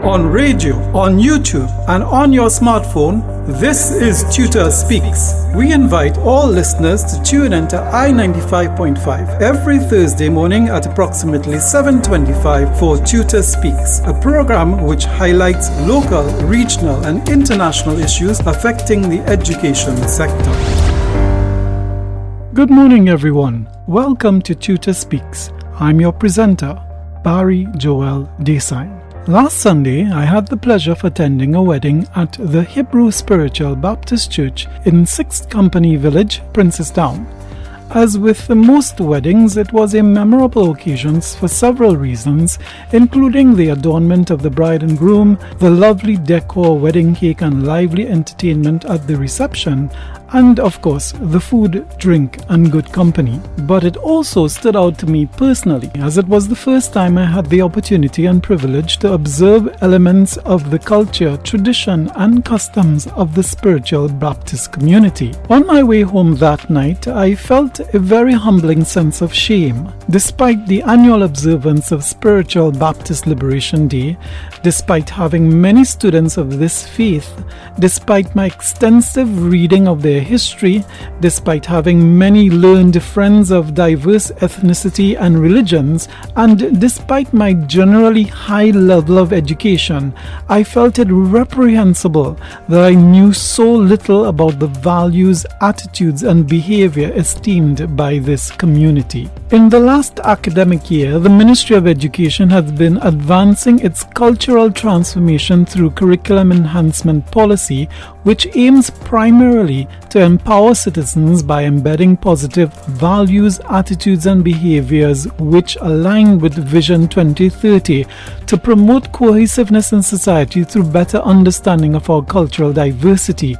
on radio, on YouTube, and on your smartphone. This is TTUTA Speaks. We invite all listeners to tune into I-95.5 every Thursday morning at approximately 7:25 for TTUTA Speaks, a program which highlights local, regional, and international issues affecting the education sector. Good morning, everyone. Welcome to TTUTA Speaks. I'm your presenter, Barry Joel Desaine. Last Sunday, I had the pleasure of attending a wedding at the Hebrew Spiritual Baptist Church in 6th Company Village, Princestown. As with most weddings, it was a memorable occasion for several reasons, including the adornment of the bride and groom, the lovely decor, wedding cake, and lively entertainment at the reception, and of course, the food, drink, and good company. But it also stood out to me personally, as it was the first time I had the opportunity and privilege to observe elements of the culture, tradition, and customs of the spiritual Baptist community. On my way home that night, I felt a very humbling sense of shame. Despite the annual observance of Spiritual Baptist Liberation Day, despite having many students of this faith, despite my extensive reading of their history, despite having many learned friends of diverse ethnicity and religions, and despite my generally high level of education, I felt it reprehensible that I knew so little about the values, attitudes, and behavior esteemed by this community. In the last academic year, the Ministry of Education has been advancing its cultural transformation through curriculum enhancement policy, which aims primarily to empower citizens by embedding positive values, attitudes, and behaviors which align with Vision 2030 to promote cohesiveness in society through better understanding of our cultural diversity.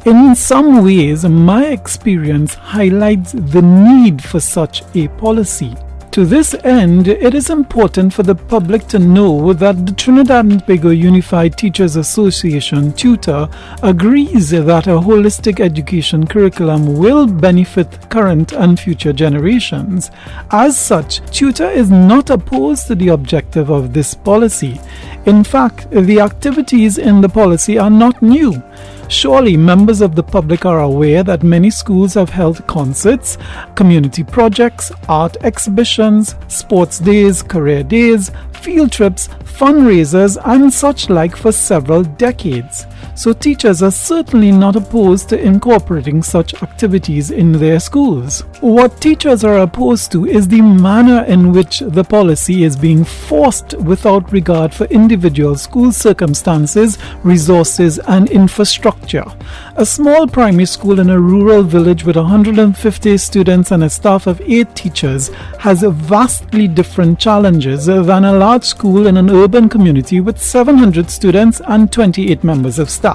In some ways, my experience highlights the need for such a policy. To this end, it is important for the public to know that the Trinidad and Tobago Unified Teachers Association, TUTA, agrees that a holistic education curriculum will benefit current and future generations. As such, TUTA is not opposed to the objective of this policy. In fact, the activities in the policy are not new. Surely members of the public are aware that many schools have held concerts, community projects, art exhibitions, sports days, career days, field trips, fundraisers, and such like for several decades. So teachers are certainly not opposed to incorporating such activities in their schools. What teachers are opposed to is the manner in which the policy is being forced without regard for individual school circumstances, resources, and infrastructure. A small primary school in a rural village with 150 students and a staff of 8 teachers has vastly different challenges than a large school in an urban community with 700 students and 28 members of staff.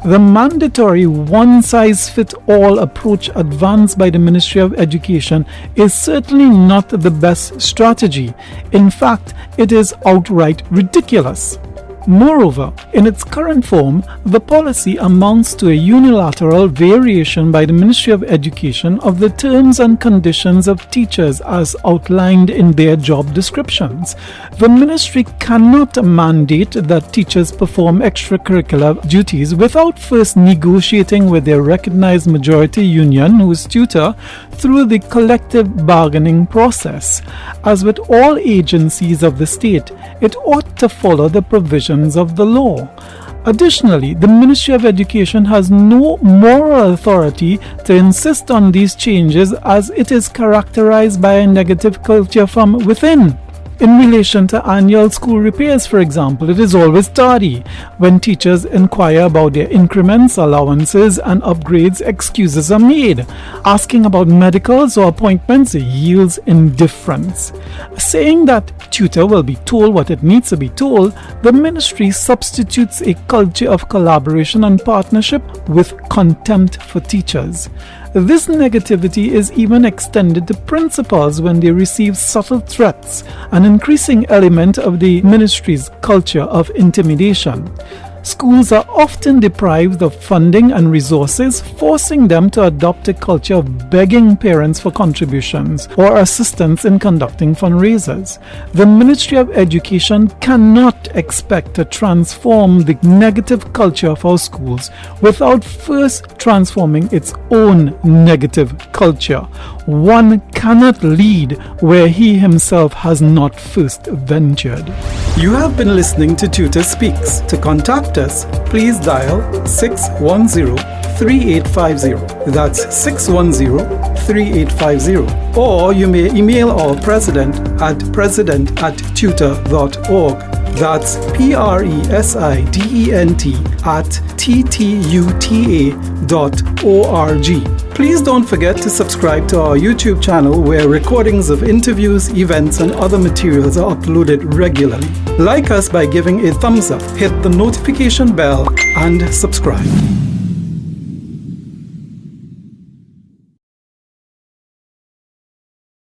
The mandatory one-size-fits-all approach advanced by the Ministry of Education is certainly not the best strategy. In fact, it is outright ridiculous. Moreover, in its current form, the policy amounts to a unilateral variation by the Ministry of Education of the terms and conditions of teachers as outlined in their job descriptions. The ministry cannot mandate that teachers perform extracurricular duties without first negotiating with their recognized majority union, who is TUTA, through the collective bargaining process. As with all agencies of the state, it ought to follow the provisions of the law. Additionally, the Ministry of Education has no moral authority to insist on these changes, as it is characterized by a negative culture from within. In relation to annual school repairs, for example, it is always tardy. When teachers inquire about their increments, allowances, and upgrades, excuses are made. Asking about medicals or appointments yields indifference. Saying that tutor will be told what it needs to be told, the ministry substitutes a culture of collaboration and partnership with contempt for teachers. This negativity is even extended to principals when they receive subtle threats, an increasing element of the ministry's culture of intimidation. schools are often deprived of funding and resources, forcing them to adopt a culture of begging parents for contributions or assistance in conducting fundraisers. The Ministry of Education cannot expect to transform the negative culture of our schools without first transforming its own negative culture. One cannot lead where he himself has not first ventured. You have been listening to TTUTA Speaks. To contact us, please dial 610-3850. That's 610-3850. Or you may email our president at president@tuta.org. That's president@ttuta.org. Please don't forget to subscribe to our YouTube channel where recordings of interviews, events, and other materials are uploaded regularly. Like us by giving a thumbs up, hit the notification bell, and subscribe.